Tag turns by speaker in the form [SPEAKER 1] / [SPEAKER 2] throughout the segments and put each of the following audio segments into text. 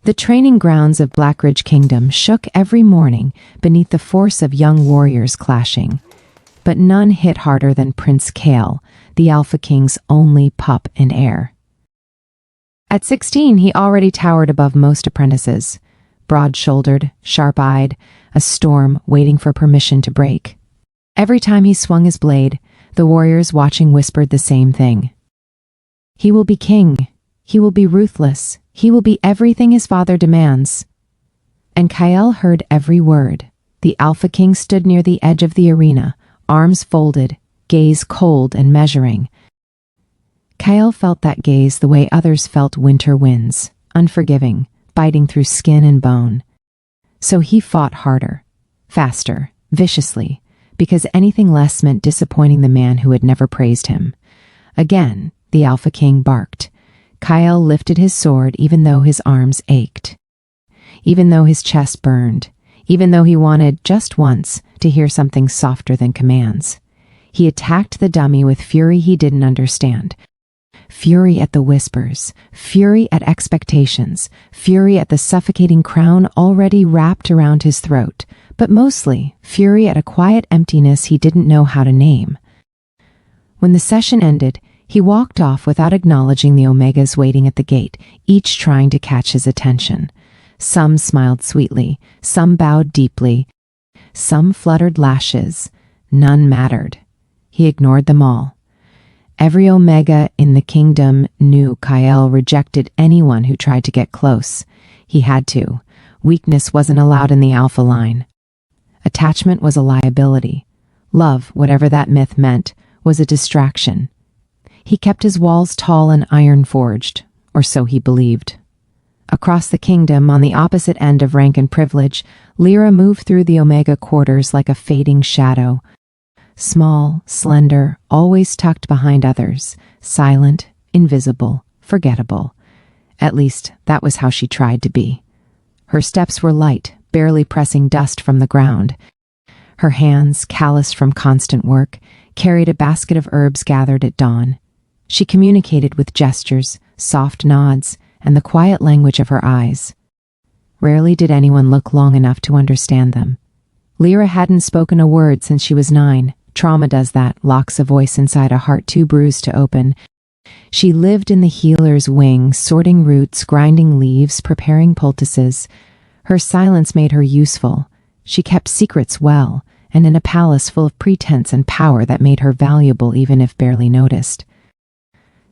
[SPEAKER 1] The training grounds of Blackridge Kingdom shook every morning beneath the force of young warriors clashing. But none hit harder than Prince Kale, the Alpha King's only pup and heir. At 16, he already towered above most apprentices, broad-shouldered, sharp-eyed, a storm waiting for permission to break. Every time he swung his blade, the warriors watching whispered the same thing. He will be king. He will be ruthless. He will be everything his father demands. And Kyle heard every word. The Alpha King stood near the edge of the arena, arms folded, gaze cold and measuring. Kyle felt that gaze the way others felt winter winds, unforgiving, biting through skin and bone. So he fought harder, faster, viciously, because anything less meant disappointing the man who had never praised him. Again, the Alpha King barked. Kyle lifted his sword even though his arms ached, even though his chest burned, even though he wanted, just once, to hear something softer than commands. He attacked the dummy with fury he didn't understand. Fury at the whispers, fury at expectations, fury at the suffocating crown already wrapped around his throat, but mostly fury at a quiet emptiness he didn't know how to name. When the session ended, he walked off without acknowledging the Omegas waiting at the gate, each trying to catch his attention. Some smiled sweetly, some bowed deeply, some fluttered lashes. None mattered. He ignored them all. Every Omega in the kingdom knew Kyle rejected anyone who tried to get close. He had to. Weakness wasn't allowed in the Alpha line. Attachment was a liability. Love, whatever that myth meant, was a distraction. He kept his walls tall and iron-forged, or so he believed. Across the kingdom, on the opposite end of rank and privilege, Lyra moved through the Omega quarters like a fading shadow. Small, slender, always tucked behind others, silent, invisible, forgettable. At least, that was how she tried to be. Her steps were light, barely pressing dust from the ground. Her hands, calloused from constant work, carried a basket of herbs gathered at dawn. She communicated with gestures, soft nods, and the quiet language of her eyes. Rarely did anyone look long enough to understand them. Lyra hadn't spoken a word since she was 9. Trauma does that, locks a voice inside a heart too bruised to open. She lived in the healer's wing, sorting roots, grinding leaves, preparing poultices. Her silence made her useful. She kept secrets well, and in a palace full of pretense and power that made her valuable even if barely noticed.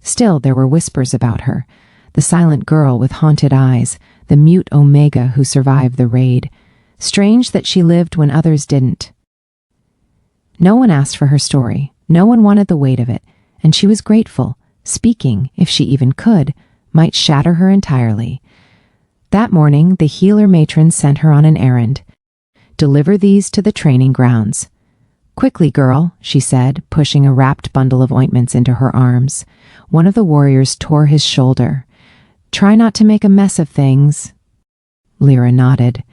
[SPEAKER 1] Still, there were whispers about her. The silent girl with haunted eyes, the mute Omega who survived the raid. Strange that she lived when others didn't. No one asked for her story. No one wanted the weight of it, and she was grateful. Speaking, if she even could, might shatter her entirely. That morning, the healer matron sent her on an errand. Deliver these to the training grounds. Quickly, girl, she said, pushing a wrapped bundle of ointments into her arms. One of the warriors tore his shoulder. Try not to make a mess of things. Lyra nodded.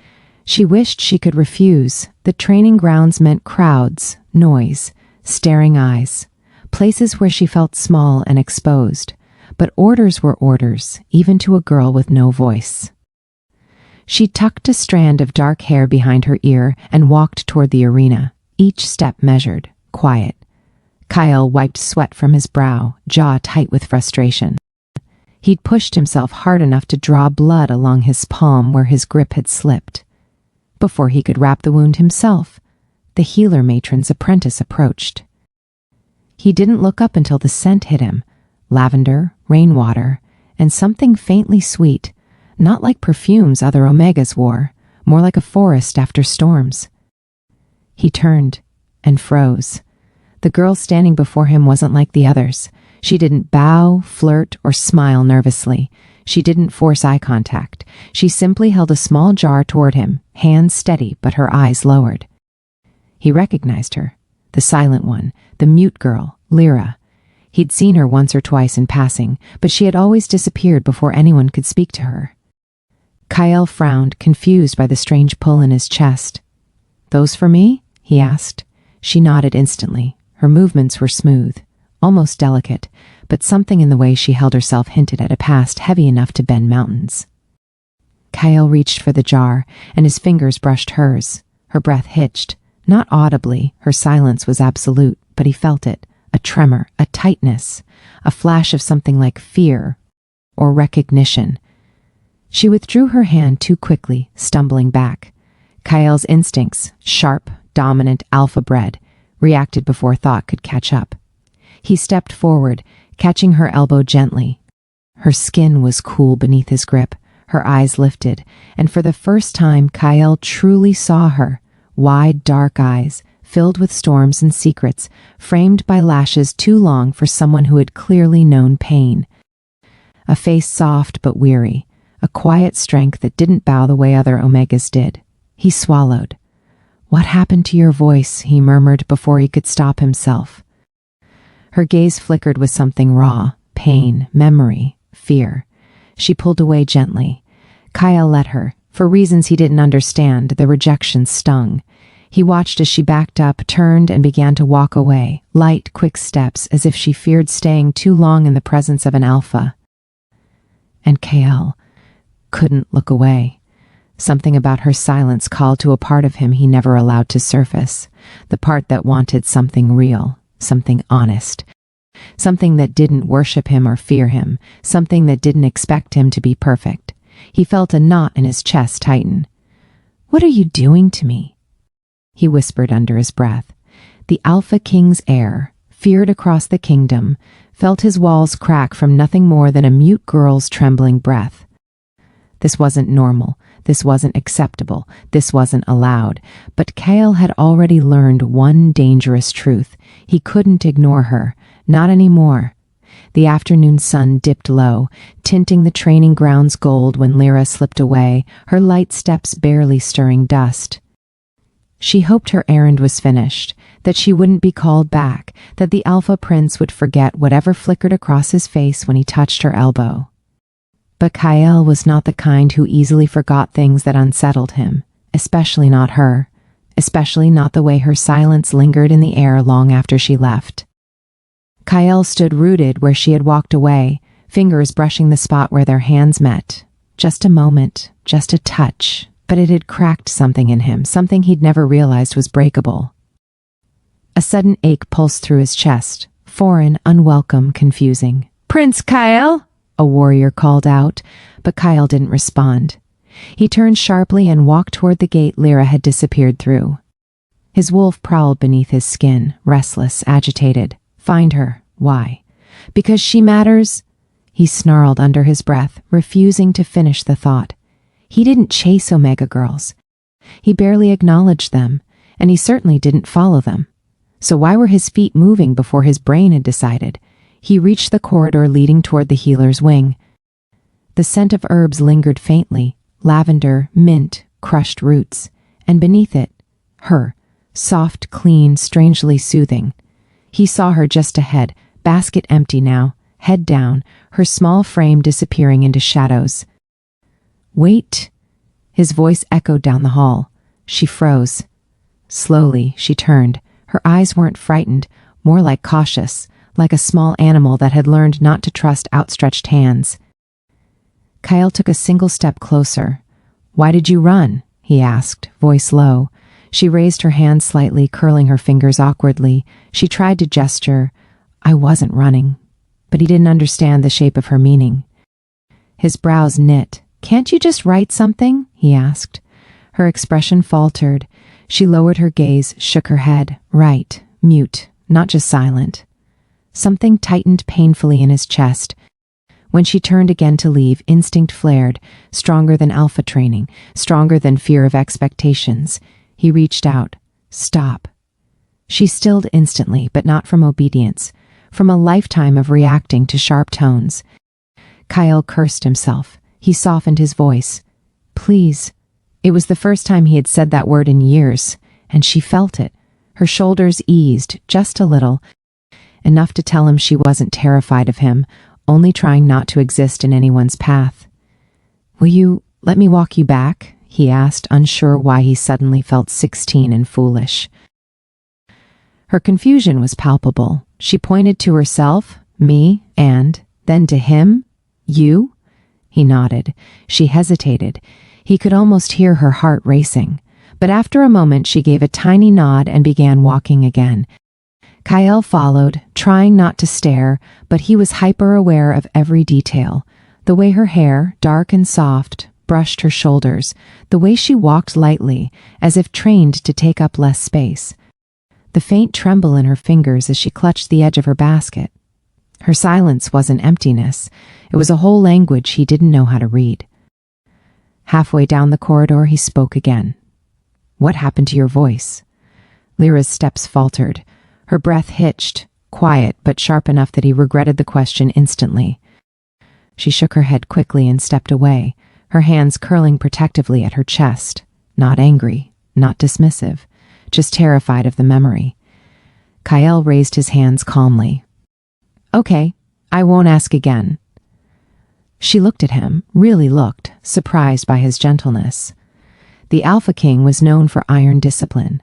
[SPEAKER 1] She wished she could refuse. The training grounds meant crowds, noise, staring eyes, places where she felt small and exposed. But orders were orders, even to a girl with no voice. She tucked a strand of dark hair behind her ear and walked toward the arena, each step measured, quiet. Kyle wiped sweat from his brow, jaw tight with frustration. He'd pushed himself hard enough to draw blood along his palm where his grip had slipped. Before he could wrap the wound himself, the healer matron's apprentice approached. He didn't look up until the scent hit him, lavender, rainwater, and something faintly sweet, not like perfumes other Omegas wore, more like a forest after storms. He turned and froze. The girl standing before him wasn't like the others. She didn't bow, flirt, or smile nervously. She didn't force eye contact. She simply held a small jar toward him, hands steady but her eyes lowered. He recognized her, the silent one, the mute girl, Lyra. He'd seen her once or twice in passing, but she had always disappeared before anyone could speak to her. Kyle frowned, confused by the strange pull in his chest. "Those for me?" he asked. She nodded instantly. Her movements were smooth, almost delicate, but something in the way she held herself hinted at a past heavy enough to bend mountains. Kyle reached for the jar, and his fingers brushed hers. Her breath hitched. Not audibly, her silence was absolute, but he felt it. A tremor, a tightness, a flash of something like fear or recognition. She withdrew her hand too quickly, stumbling back. Kyle's instincts, sharp, dominant, alpha-bred, reacted before thought could catch up. He stepped forward, catching her elbow gently. Her skin was cool beneath his grip, her eyes lifted, and for the first time Kyle truly saw her, wide, dark eyes, filled with storms and secrets, framed by lashes too long for someone who had clearly known pain. A face soft but weary, a quiet strength that didn't bow the way other Omegas did. He swallowed. "What happened to your voice?" he murmured before he could stop himself. Her gaze flickered with something raw, pain, memory, fear. She pulled away gently. Kyle let her. For reasons he didn't understand, the rejection stung. He watched as she backed up, turned, and began to walk away, light, quick steps, as if she feared staying too long in the presence of an alpha. And Kyle couldn't look away. Something about her silence called to a part of him he never allowed to surface, the part that wanted something real, something honest, something that didn't worship him or fear him, something that didn't expect him to be perfect. He felt a knot in his chest tighten. "What are you doing to me?" he whispered under his breath. The Alpha King's heir, feared across the kingdom, felt his walls crack from nothing more than a mute girl's trembling breath. This wasn't normal. This wasn't acceptable. This wasn't allowed. But Kyle had already learned one dangerous truth. He couldn't ignore her. Not anymore. The afternoon sun dipped low, tinting the training grounds gold when Lyra slipped away, her light steps barely stirring dust. She hoped her errand was finished, that she wouldn't be called back, that the Alpha Prince would forget whatever flickered across his face when he touched her elbow. But Kyle was not the kind who easily forgot things that unsettled him, especially not her, especially not the way her silence lingered in the air long after she left. Kyle stood rooted where she had walked away, fingers brushing the spot where their hands met. Just a moment, just a touch, but it had cracked something in him, something he'd never realized was breakable. A sudden ache pulsed through his chest, foreign, unwelcome, confusing. "Prince Kyle!" a warrior called out, but Kyle didn't respond. He turned sharply and walked toward the gate Lyra had disappeared through. His wolf prowled beneath his skin, restless, agitated. "Find her. Why? Because she matters?" He snarled under his breath, refusing to finish the thought. He didn't chase Omega girls. He barely acknowledged them, and he certainly didn't follow them. So why were his feet moving before his brain had decided? He reached the corridor leading toward the healer's wing. The scent of herbs lingered faintly, lavender, mint, crushed roots, and beneath it, her, soft, clean, strangely soothing. He saw her just ahead, basket empty now, head down, her small frame disappearing into shadows. "Wait!" His voice echoed down the hall. She froze. Slowly, she turned. Her eyes weren't frightened, more like cautious, like a small animal that had learned not to trust outstretched hands. Kyle took a single step closer. "Why did you run?" he asked, voice low. She raised her hand slightly, curling her fingers awkwardly. She tried to gesture. "I wasn't running." But he didn't understand the shape of her meaning. His brows knit. "Can't you just write something?" he asked. Her expression faltered. She lowered her gaze, shook her head. Right, mute, not just silent. Something tightened painfully in his chest. When she turned again to leave, instinct flared, stronger than alpha training, stronger than fear of expectations. He reached out. "Stop." She stilled instantly, but not from obedience, from a lifetime of reacting to sharp tones. Kyle cursed himself. He softened his voice. "Please." It was the first time he had said that word in years, and she felt it. Her shoulders eased, just a little, enough to tell him she wasn't terrified of him, only trying not to exist in anyone's path. "Will you let me walk you back?" he asked, unsure why he suddenly felt 16 and foolish. Her confusion was palpable. She pointed to herself, me, and then to him. "You?" He nodded. She hesitated. He could almost hear her heart racing. But after a moment she gave a tiny nod and began walking again. Kyle followed, trying not to stare, but he was hyper-aware of every detail. The way her hair, dark and soft, brushed her shoulders, the way she walked lightly, as if trained to take up less space. The faint tremble in her fingers as she clutched the edge of her basket. Her silence wasn't emptiness. It was a whole language he didn't know how to read. Halfway down the corridor, he spoke again. "What happened to your voice?" Lyra's steps faltered. Her breath hitched, quiet but sharp enough that he regretted the question instantly. She shook her head quickly and stepped away, her hands curling protectively at her chest, not angry, not dismissive, just terrified of the memory. Kyle raised his hands calmly. "Okay, I won't ask again." She looked at him, really looked, surprised by his gentleness. The Alpha King was known for iron discipline.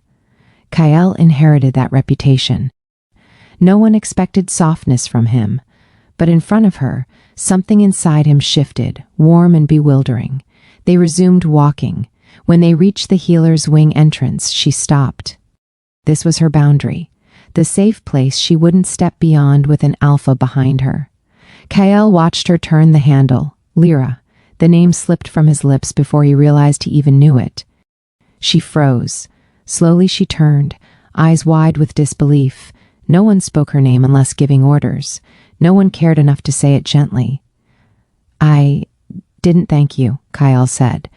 [SPEAKER 1] Kyle inherited that reputation. No one expected softness from him, but in front of her, something inside him shifted, warm and bewildering. They resumed walking. When they reached the healer's wing entrance, she stopped. This was her boundary, the safe place she wouldn't step beyond with an alpha behind her. Kyle watched her turn the handle. Lyra. The name slipped from his lips before he realized he even knew it. She froze. Slowly she turned, eyes wide with disbelief. No one spoke her name unless giving orders. No one cared enough to say it gently. "I didn't thank you," Kyle said.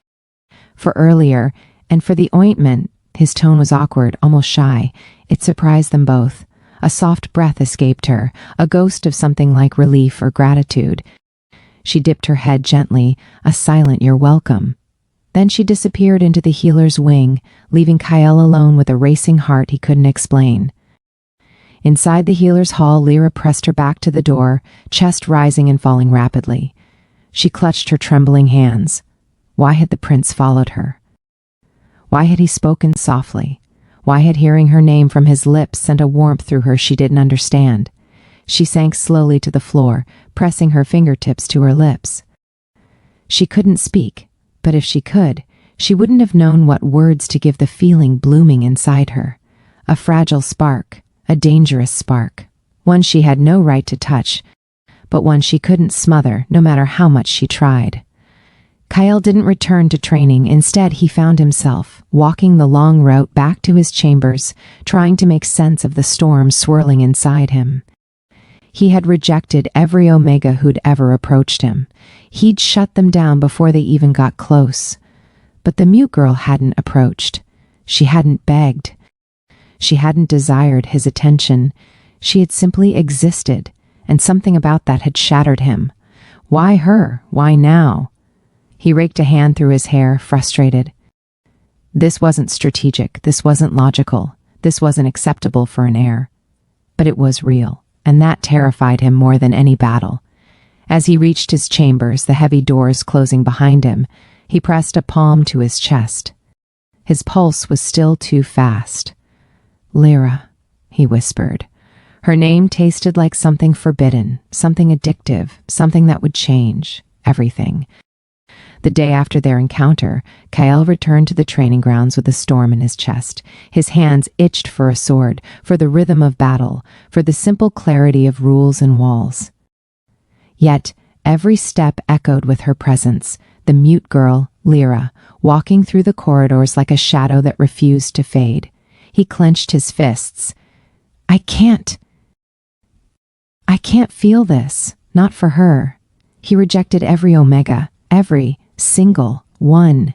[SPEAKER 1] For earlier, and for the ointment, his tone was awkward, almost shy. It surprised them both. A soft breath escaped her, a ghost of something like relief or gratitude. She dipped her head gently, a silent "you're welcome." Then she disappeared into the healer's wing, leaving Kyle alone with a racing heart he couldn't explain. Inside the healer's hall, Lyra pressed her back to the door, chest rising and falling rapidly. She clutched her trembling hands. Why had the prince followed her? Why had he spoken softly? Why had hearing her name from his lips sent a warmth through her she didn't understand? She sank slowly to the floor, pressing her fingertips to her lips. She couldn't speak, but if she could, she wouldn't have known what words to give the feeling blooming inside her. A fragile spark, a dangerous spark, one she had no right to touch, but one she couldn't smother no matter how much she tried. Kyle didn't return to training. Instead, he found himself walking the long route back to his chambers, trying to make sense of the storm swirling inside him. He had rejected every Omega who'd ever approached him. He'd shut them down before they even got close. But the mute girl hadn't approached. She hadn't begged. She hadn't desired his attention. She had simply existed, and something about that had shattered him. Why her? Why now? He raked a hand through his hair, frustrated. This wasn't strategic. This wasn't logical. This wasn't acceptable for an heir. But it was real, and that terrified him more than any battle. As he reached his chambers, the heavy doors closing behind him, he pressed a palm to his chest. His pulse was still too fast. "Lyra," he whispered. Her name tasted like something forbidden, something addictive, something that would change everything. The day after their encounter, Kyle returned to the training grounds with a storm in his chest. His hands itched for a sword, for the rhythm of battle, for the simple clarity of rules and walls. Yet, every step echoed with her presence, the mute girl, Lyra, walking through the corridors like a shadow that refused to fade. He clenched his fists. I can't feel this, not for her." He rejected every Omega, every single one.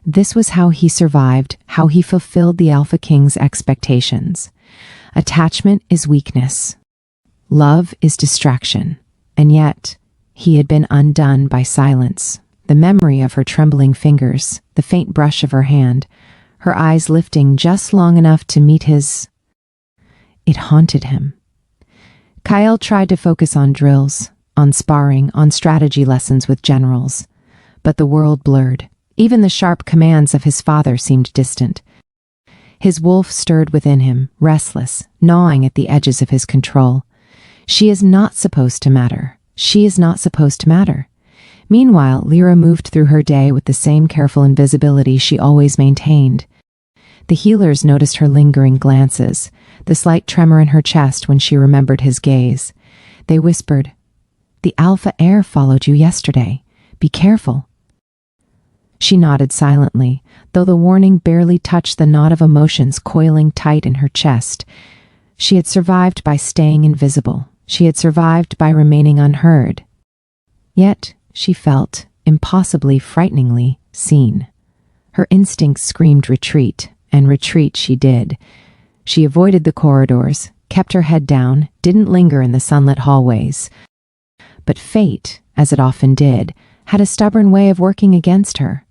[SPEAKER 1] This was how he survived, how he fulfilled the Alpha King's expectations. Attachment is weakness. Love is distraction. And yet, he had been undone by silence. The memory of her trembling fingers, the faint brush of her hand, her eyes lifting just long enough to meet his. It haunted him. Kyle tried to focus on drills, on sparring, on strategy lessons with generals. But the world blurred. Even the sharp commands of his father seemed distant. His wolf stirred within him, restless, gnawing at the edges of his control. She is not supposed to matter. She is not supposed to matter. Meanwhile, Lyra moved through her day with the same careful invisibility she always maintained. The healers noticed her lingering glances, the slight tremor in her chest when she remembered his gaze. They whispered, "The Alpha heir followed you yesterday. Be careful." She nodded silently, though the warning barely touched the knot of emotions coiling tight in her chest. She had survived by staying invisible. She had survived by remaining unheard. Yet, she felt, impossibly, frighteningly, seen. Her instincts screamed retreat, and retreat she did. She avoided the corridors, kept her head down, didn't linger in the sunlit hallways. But fate, as it often did, had a stubborn way of working against her.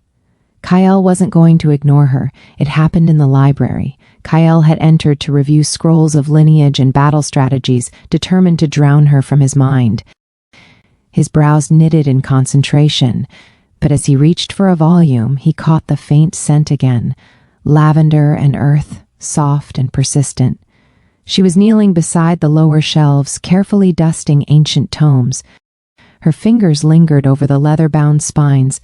[SPEAKER 1] Kyle wasn't going to ignore her. It happened in the library. Kyle had entered to review scrolls of lineage and battle strategies, determined to drown her from his mind. His brows knitted in concentration, but as he reached for a volume, he caught the faint scent again, lavender and earth, soft and persistent. She was kneeling beside the lower shelves, carefully dusting ancient tomes. Her fingers lingered over the leather-bound spines.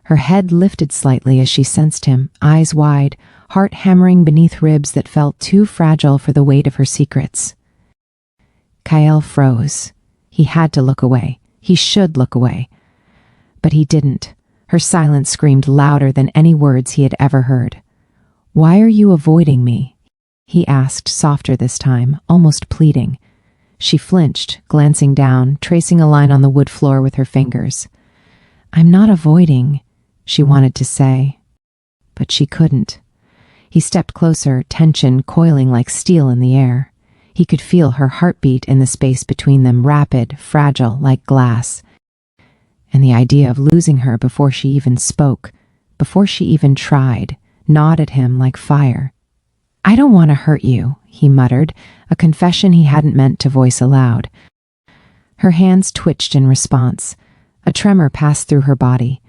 [SPEAKER 1] Her head lifted slightly as she sensed him, eyes wide, heart hammering beneath ribs that felt too fragile for the weight of her secrets. Kyle froze. He had to look away. He should look away. But he didn't. Her silence screamed louder than any words he had ever heard. "Why are you avoiding me?" he asked, softer this time, almost pleading. She flinched, glancing down, tracing a line on the wood floor with her fingers. "I'm not avoiding," she wanted to say, but she couldn't. He stepped closer, tension coiling like steel in the air. He could feel her heartbeat in the space between them, rapid, fragile, like glass. And the idea of losing her before she even spoke, before she even tried, gnawed at him like fire. "I don't want to hurt you," he muttered, a confession he hadn't meant to voice aloud. Her hands twitched in response. A tremor passed through her body.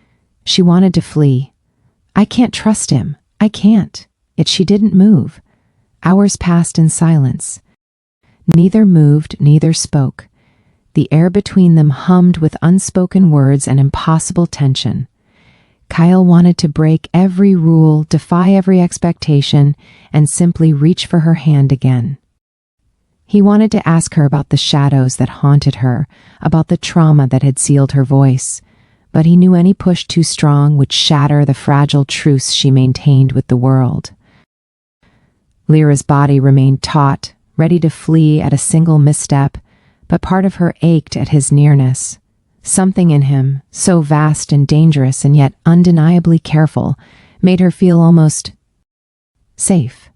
[SPEAKER 1] She wanted to flee. "I can't trust him. I can't." Yet she didn't move. Hours passed in silence. Neither moved, neither spoke. The air between them hummed with unspoken words and impossible tension. Kyle wanted to break every rule, defy every expectation, and simply reach for her hand again. He wanted to ask her about the shadows that haunted her, about the trauma that had sealed her voice, but he knew any push too strong would shatter the fragile truce she maintained with the world. Lyra's body remained taut, ready to flee at a single misstep, but part of her ached at his nearness. Something in him, so vast and dangerous and yet undeniably careful, made her feel almost safe.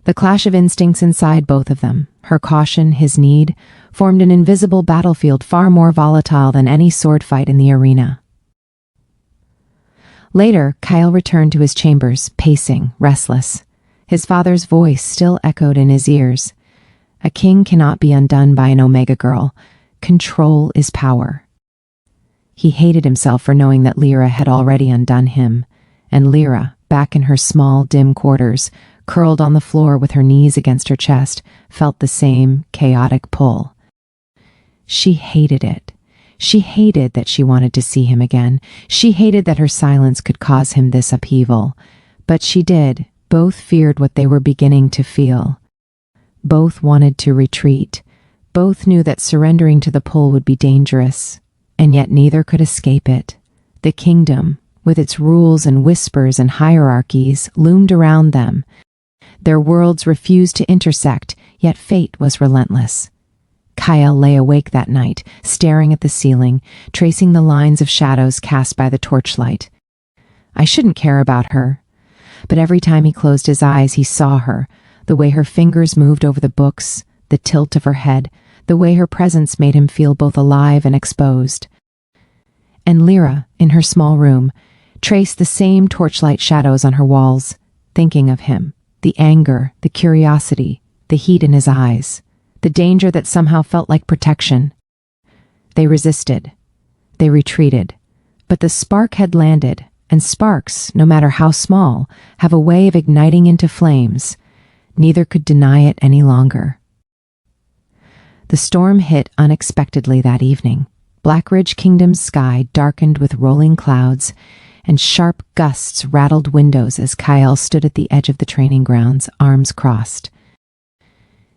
[SPEAKER 1] The clash of instincts inside both of them, her caution, his need, formed an invisible battlefield far more volatile than any sword fight in the arena. Later, Kyle returned to his chambers, pacing, restless. His father's voice still echoed in his ears. "A king cannot be undone by an Omega girl. Control is power." He hated himself for knowing that Lyra had already undone him, and Lyra, back in her small, dim quarters, curled on the floor with her knees against her chest, felt the same chaotic pull. She hated it. She hated that she wanted to see him again. She hated that her silence could cause him this upheaval. But she did. Both feared what they were beginning to feel. Both wanted to retreat. Both knew that surrendering to the pull would be dangerous, and yet neither could escape it. The kingdom, with its rules and whispers and hierarchies, loomed around them. Their worlds refused to intersect, yet fate was relentless. Kyle lay awake that night, staring at the ceiling, tracing the lines of shadows cast by the torchlight. I shouldn't care about her. But every time he closed his eyes, he saw her, the way her fingers moved over the books, the tilt of her head, the way her presence made him feel both alive and exposed. And Lyra, in her small room, traced the same torchlight shadows on her walls, thinking of him, the anger, the curiosity, the heat in his eyes, the danger that somehow felt like protection. They resisted. They retreated. But the spark had landed, and sparks, no matter how small, have a way of igniting into flames. Neither could deny it any longer. The storm hit unexpectedly that evening. Blackridge Kingdom's sky darkened with rolling clouds, and sharp gusts rattled windows as Kyle stood at the edge of the training grounds, arms crossed.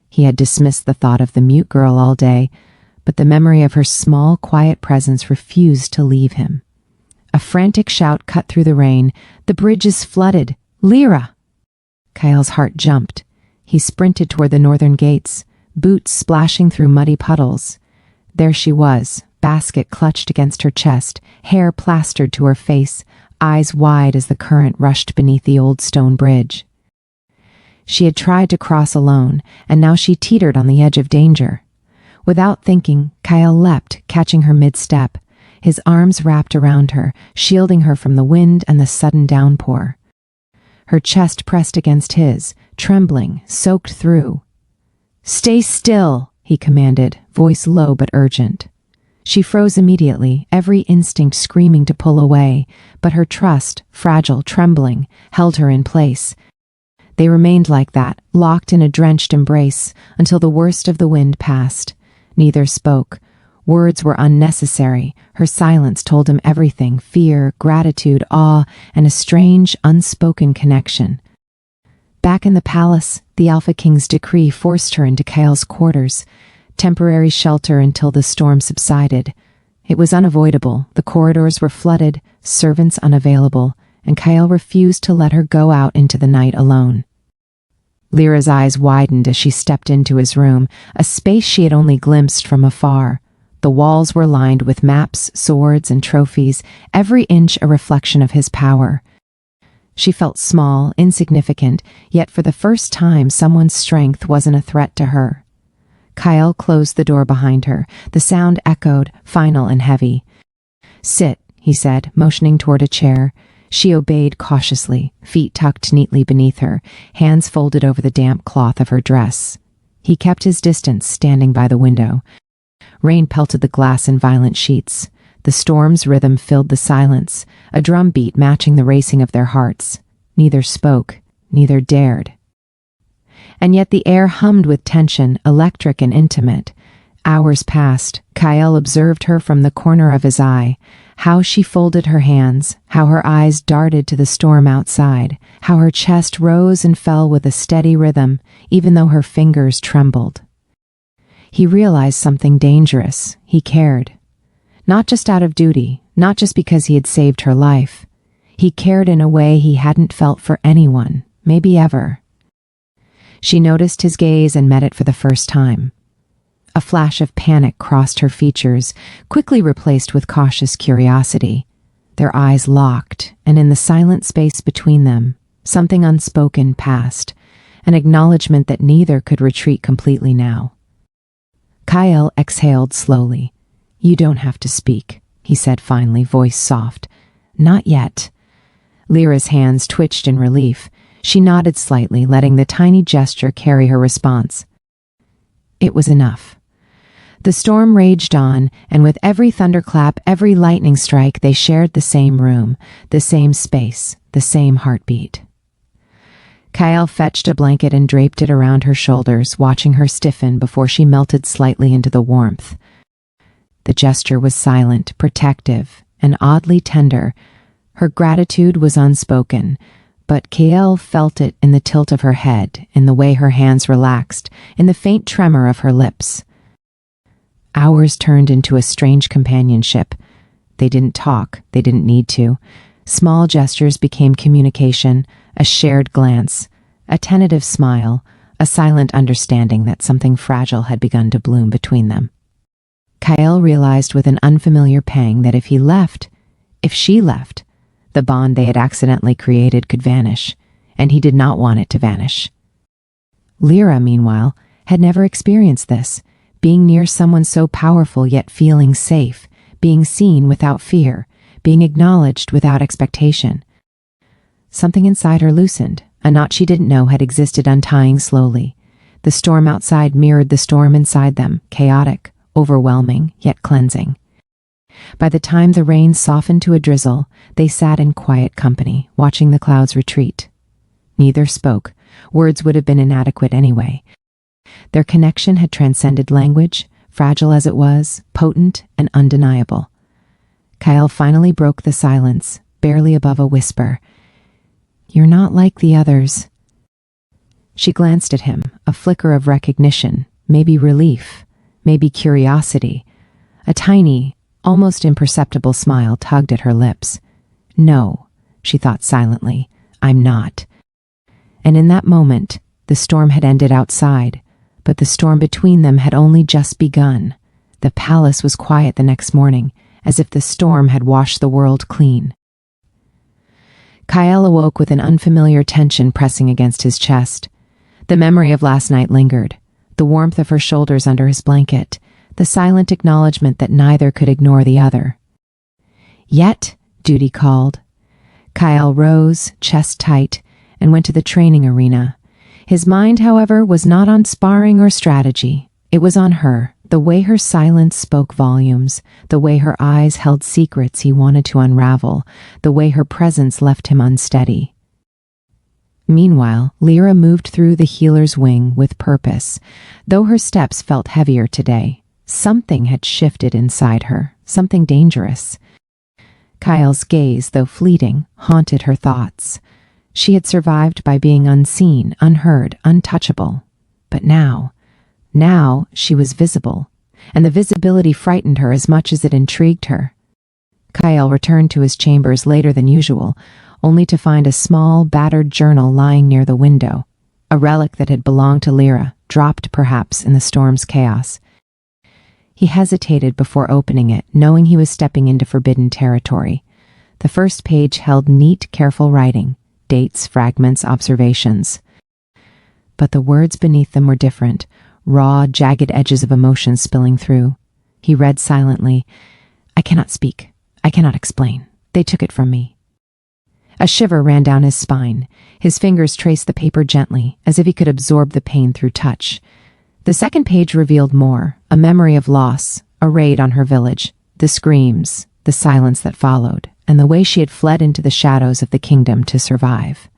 [SPEAKER 1] He had dismissed the thought of the mute girl all day, but the memory of her small, quiet presence refused to leave him. A frantic shout cut through the rain. "The bridge is flooded! Lyra!" Kyle's heart jumped. He sprinted toward the northern gates, boots splashing through muddy puddles. There she was, basket clutched against her chest, hair plastered to her face, eyes wide as the current rushed beneath the old stone bridge. She had tried to cross alone, and now she teetered on the edge of danger. Without thinking, Kyle leapt, catching her mid-step, his arms wrapped around her, shielding her from the wind and the sudden downpour. Her chest pressed against his, trembling, soaked through. "Stay still," he commanded, voice low but urgent. She froze immediately, every instinct screaming to pull away, but her trust, fragile, trembling, held her in place. They remained like that, locked in a drenched embrace, until the worst of the wind passed. Neither spoke. Words were unnecessary. Her silence told him everything: fear, gratitude, awe, and a strange, unspoken connection. Back in the palace, the Alpha King's decree forced her into Kyle's quarters, temporary shelter until the storm subsided. It was unavoidable. The corridors were flooded, servants unavailable, and Kyle refused to let her go out into the night alone. Lyra's eyes widened as she stepped into his room, a space she had only glimpsed from afar. The walls were lined with maps, swords, and trophies, every inch a reflection of his power. She felt small, insignificant, yet for the first time someone's strength wasn't a threat to her. Kyle closed the door behind her. The sound echoed, final and heavy. "Sit," he said, motioning toward a chair. She obeyed cautiously, feet tucked neatly beneath her, hands folded over the damp cloth of her dress. He kept his distance, standing by the window. Rain pelted the glass in violent sheets. The storm's rhythm filled the silence, a drum beat matching the racing of their hearts. Neither spoke, neither dared. And yet the air hummed with tension, electric and intimate. Hours passed. Kyle observed her from the corner of his eye, how she folded her hands, how her eyes darted to the storm outside, how her chest rose and fell with a steady rhythm, even though her fingers trembled. He realized something dangerous. He cared. Not just out of duty, not just because he had saved her life. He cared in a way he hadn't felt for anyone, maybe ever. She noticed his gaze and met it for the first time. A flash of panic crossed her features, quickly replaced with cautious curiosity. Their eyes locked, and in the silent space between them, something unspoken passed, an acknowledgement that neither could retreat completely now. Kyle exhaled slowly. "You don't have to speak," he said finally, voice soft. "Not yet." Lyra's hands twitched in relief. She nodded slightly, letting the tiny gesture carry her response. It was enough. The storm raged on, and with every thunderclap, every lightning strike, they shared the same room, the same space, the same heartbeat. Kyle fetched a blanket and draped it around her shoulders, watching her stiffen before she melted slightly into the warmth. The gesture was silent, protective, and oddly tender. Her gratitude was unspoken, but Kyle felt it in the tilt of her head, in the way her hands relaxed, in the faint tremor of her lips. Hours turned into a strange companionship. They didn't talk, they didn't need to. Small gestures became communication, a shared glance, a tentative smile, a silent understanding that something fragile had begun to bloom between them. Kyle realized with an unfamiliar pang that if he left, if she left, the bond they had accidentally created could vanish, and he did not want it to vanish. Lyra, meanwhile, had never experienced this, being near someone so powerful yet feeling safe, being seen without fear, being acknowledged without expectation. Something inside her loosened, a knot she didn't know had existed untying slowly. The storm outside mirrored the storm inside them, chaotic, overwhelming, yet cleansing. By the time the rain softened to a drizzle, they sat in quiet company, watching the clouds retreat. Neither spoke. Words would have been inadequate anyway. Their connection had transcended language, fragile as it was, potent and undeniable. Kyle finally broke the silence, barely above a whisper. "You're not like the others." She glanced at him, a flicker of recognition, maybe relief, maybe curiosity. A tiny, almost imperceptible smile tugged at her lips. "No," she thought silently, "I'm not." And in that moment, the storm had ended outside, but the storm between them had only just begun. The palace was quiet the next morning, as if the storm had washed the world clean. Kyle awoke with an unfamiliar tension pressing against his chest. The memory of last night lingered, the warmth of her shoulders under his blanket, the silent acknowledgement that neither could ignore the other. Yet, duty called. Kyle rose, chest tight, and went to the training arena. His mind, however, was not on sparring or strategy. It was on her, the way her silence spoke volumes, the way her eyes held secrets he wanted to unravel, the way her presence left him unsteady. Meanwhile, Lyra moved through the healer's wing with purpose, though her steps felt heavier today. Something had shifted inside her, something dangerous. Kyle's gaze, though fleeting, haunted her thoughts. She had survived by being unseen, unheard, untouchable. But now she was visible, and the visibility frightened her as much as it intrigued her. Kyle returned to his chambers later than usual, only to find a small, battered journal lying near the window, a relic that had belonged to Lyra, dropped perhaps in the storm's chaos. He hesitated before opening it, knowing he was stepping into forbidden territory. The first page held neat, careful writing, dates, fragments, observations. But the words beneath them were different, raw, jagged edges of emotion spilling through. He read silently, "I cannot speak. I cannot explain. They took it from me." A shiver ran down his spine. His fingers traced the paper gently, as if he could absorb the pain through touch. The second page revealed more, a memory of loss, a raid on her village, the screams, the silence that followed, and the way she had fled into the shadows of the kingdom to survive.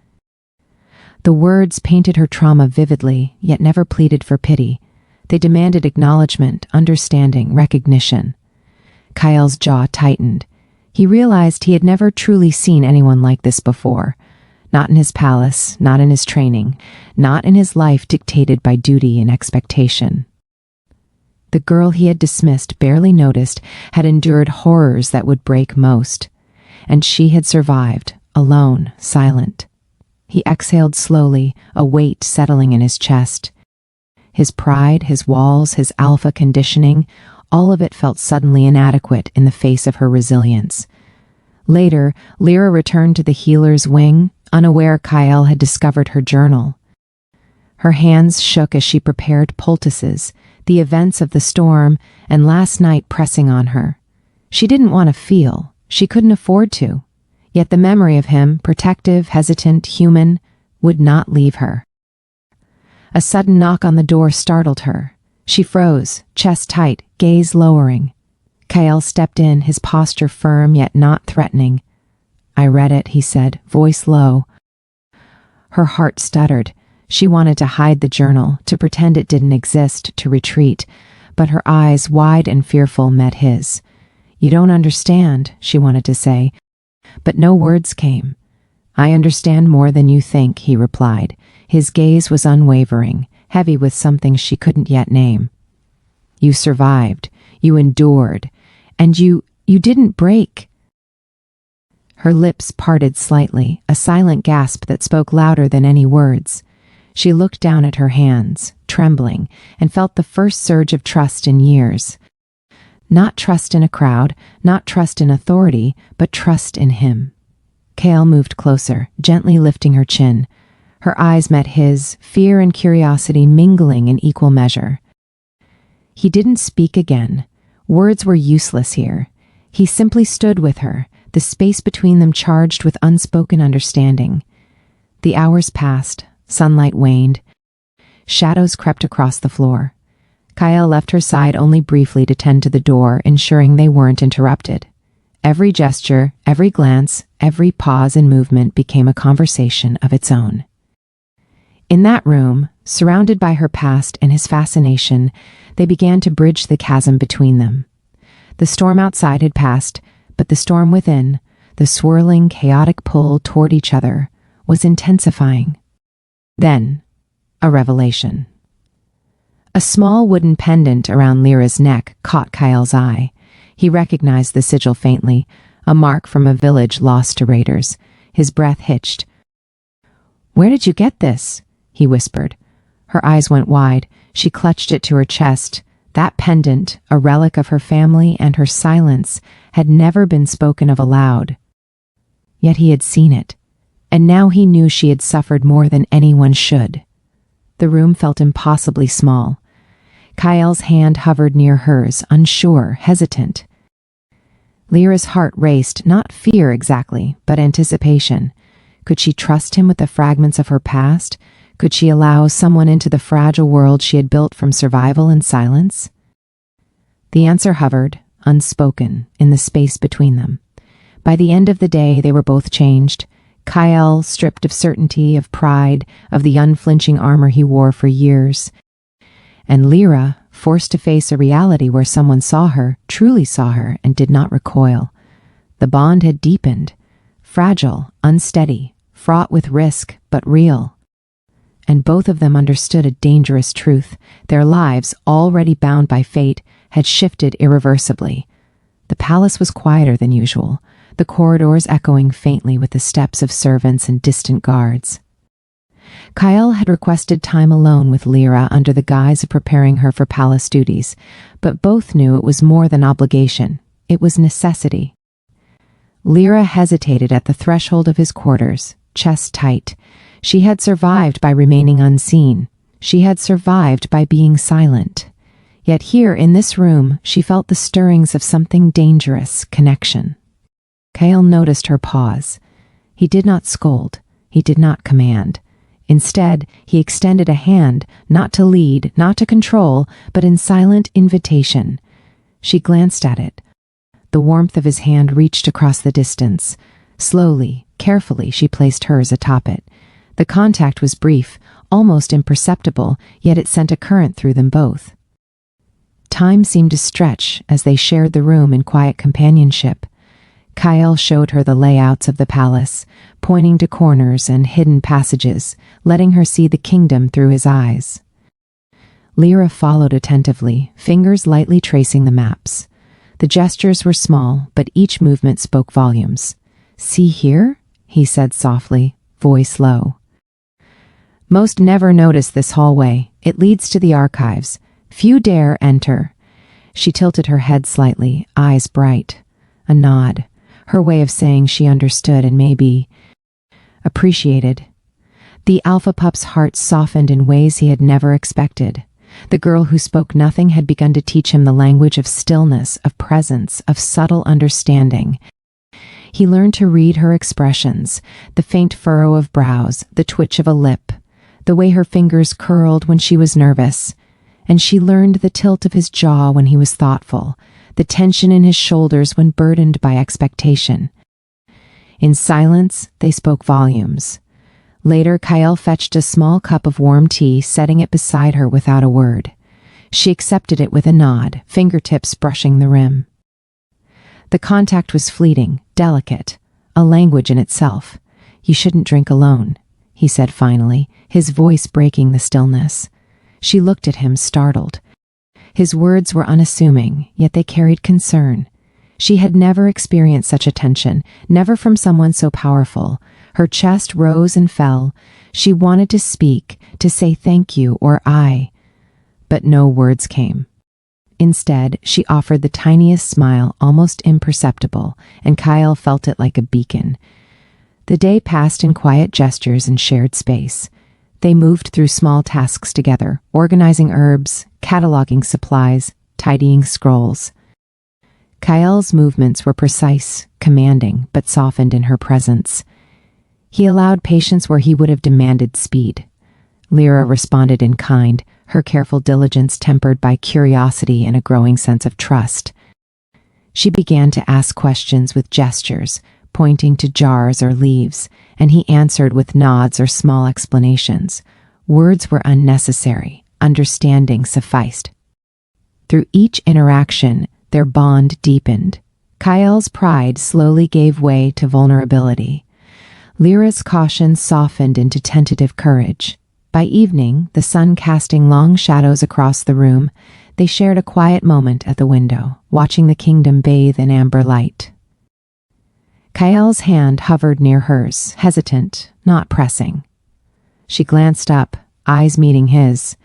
[SPEAKER 1] The words painted her trauma vividly, yet never pleaded for pity. They demanded acknowledgement, understanding, recognition. Kyle's jaw tightened. He realized he had never truly seen anyone like this before. Not in his palace, not in his training, not in his life dictated by duty and expectation. The girl he had dismissed, barely noticed, had endured horrors that would break most. And she had survived, alone, silent. He exhaled slowly, a weight settling in his chest. His pride, his walls, his alpha conditioning, all of it felt suddenly inadequate in the face of her resilience. Later, Lyra returned to the healer's wing, unaware Kyle had discovered her journal. Her hands shook as she prepared poultices, the events of the storm, and last night pressing on her. She didn't want to feel. She couldn't afford to. Yet the memory of him, protective, hesitant, human, would not leave her. A sudden knock on the door startled her. She froze, chest tight, gaze lowering. Kyle stepped in, his posture firm yet not threatening. "I read it," he said, voice low. Her heart stuttered. She wanted to hide the journal, to pretend it didn't exist, to retreat, but her eyes, wide and fearful, met his. "You don't understand," she wanted to say, but no words came. "I understand more than you think," he replied. His gaze was unwavering, heavy with something she couldn't yet name. "You survived, you endured, and you didn't break." Her lips parted slightly, a silent gasp that spoke louder than any words. She looked down at her hands, trembling, and felt the first surge of trust in years. Not trust in a crowd, not trust in authority, but trust in him. Kale moved closer, gently lifting her chin. Her eyes met his, fear and curiosity mingling in equal measure. He didn't speak again. Words were useless here. He simply stood with her, the space between them charged with unspoken understanding. The hours passed, sunlight waned. Shadows crept across the floor. Kyle left her side only briefly to tend to the door, ensuring they weren't interrupted. Every gesture, every glance, every pause and movement became a conversation of its own. In that room, surrounded by her past and his fascination, they began to bridge the chasm between them. The storm outside had passed, but the storm within, the swirling, chaotic pull toward each other, was intensifying. Then, a revelation. A small wooden pendant around Lyra's neck caught Kyle's eye. He recognized the sigil faintly, a mark from a village lost to raiders. His breath hitched. "Where did you get this?" he whispered. Her eyes went wide. She clutched it to her chest. That pendant, a relic of her family and her silence, had never been spoken of aloud. Yet he had seen it, and now he knew she had suffered more than anyone should. The room felt impossibly small. Kyle's hand hovered near hers, unsure, hesitant. Lyra's heart raced, not fear exactly, but anticipation. Could she trust him with the fragments of her past? Could she allow someone into the fragile world she had built from survival and silence? The answer hovered, unspoken, in the space between them. By the end of the day, they were both changed. Kyle, stripped of certainty, of pride, of the unflinching armor he wore for years. And Lyra, forced to face a reality where someone saw her, truly saw her, and did not recoil. The bond had deepened. Fragile, unsteady, fraught with risk, but real. And both of them understood a dangerous truth. Their lives, already bound by fate, had shifted irreversibly. The palace was quieter than usual, the corridors echoing faintly with the steps of servants and distant guards. Kyle had requested time alone with Lyra under the guise of preparing her for palace duties, but both knew it was more than obligation. It was necessity. Lyra hesitated at the threshold of his quarters, chest tight. She had survived by remaining unseen. She had survived by being silent. Yet here, in this room, she felt the stirrings of something dangerous, connection. Kyle noticed her pause. He did not scold. He did not command. Instead, he extended a hand, not to lead, not to control, but in silent invitation. She glanced at it. The warmth of his hand reached across the distance. Slowly, carefully, she placed hers atop it. The contact was brief, almost imperceptible, yet it sent a current through them both. Time seemed to stretch as they shared the room in quiet companionship. Kyle showed her the layouts of the palace, pointing to corners and hidden passages, letting her see the kingdom through his eyes. Lyra followed attentively, fingers lightly tracing the maps. The gestures were small, but each movement spoke volumes. "See here?" he said softly, voice low. "Most never notice this hallway. It leads to the archives. Few dare enter." She tilted her head slightly, eyes bright. A nod. Her way of saying she understood and maybe appreciated. The alpha pup's heart softened in ways he had never expected. The girl who spoke nothing had begun to teach him the language of stillness, of presence, of subtle understanding. He learned to read her expressions, the faint furrow of brows, the twitch of a lip, the way her fingers curled when she was nervous. And she learned the tilt of his jaw when he was thoughtful, the tension in his shoulders when burdened by expectation. In silence, they spoke volumes. Later, Kyle fetched a small cup of warm tea, setting it beside her without a word. She accepted it with a nod, fingertips brushing the rim. The contact was fleeting, delicate, a language in itself. "You shouldn't drink alone," he said finally, his voice breaking the stillness. She looked at him, startled. His words were unassuming, yet they carried concern. She had never experienced such attention, never from someone so powerful. Her chest rose and fell. She wanted to speak, to say thank you or I. But no words came. Instead, she offered the tiniest smile, almost imperceptible, and Kyle felt it like a beacon. The day passed in quiet gestures and shared space. They moved through small tasks together, organizing herbs, cataloging supplies, tidying scrolls. Kyle's movements were precise, commanding, but softened in her presence. He allowed patience where he would have demanded speed. Lyra responded in kind, her careful diligence tempered by curiosity and a growing sense of trust. She began to ask questions with gestures, pointing to jars or leaves, and he answered with nods or small explanations. Words were unnecessary. Understanding sufficed. Through each interaction, their bond deepened. Kyl's pride slowly gave way to vulnerability. Lyra's caution softened into tentative courage. By evening, the sun casting long shadows across the room, they shared a quiet moment at the window, watching the kingdom bathe in amber light. Kyl's hand hovered near hers, hesitant, not pressing. She glanced up, eyes meeting his,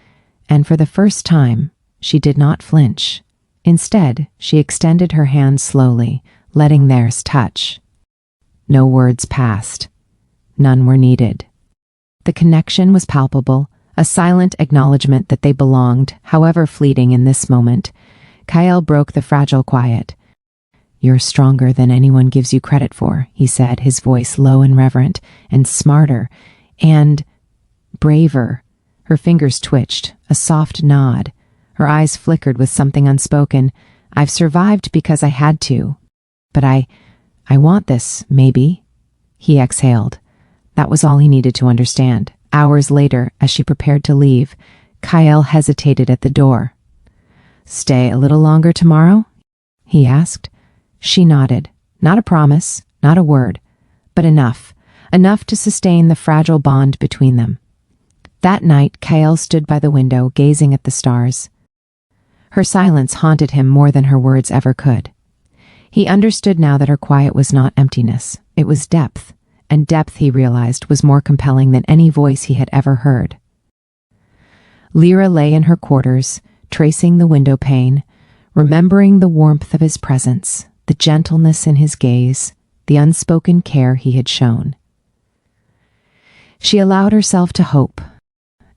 [SPEAKER 1] and for the first time, she did not flinch. Instead, she extended her hand slowly, letting theirs touch. No words passed. None were needed. The connection was palpable, a silent acknowledgement that they belonged, however fleeting in this moment. Kyl broke the fragile quiet. "You're stronger than anyone gives you credit for," he said, his voice low and reverent, "and smarter, and braver." Her fingers twitched, a soft nod. Her eyes flickered with something unspoken. "I've survived because I had to. But I want this, maybe." He exhaled. That was all he needed to understand. Hours later, as she prepared to leave, Kyl hesitated at the door. "Stay a little longer tomorrow?" he asked. She nodded. Not a promise, not a word, but enough. Enough to sustain the fragile bond between them. That night, Kyl stood by the window, gazing at the stars. Her silence haunted him more than her words ever could. He understood now that her quiet was not emptiness. It was depth, and depth, he realized, was more compelling than any voice he had ever heard. Lyra lay in her quarters, tracing the window pane, remembering the warmth of his presence, the gentleness in his gaze, the unspoken care he had shown. She allowed herself to hope,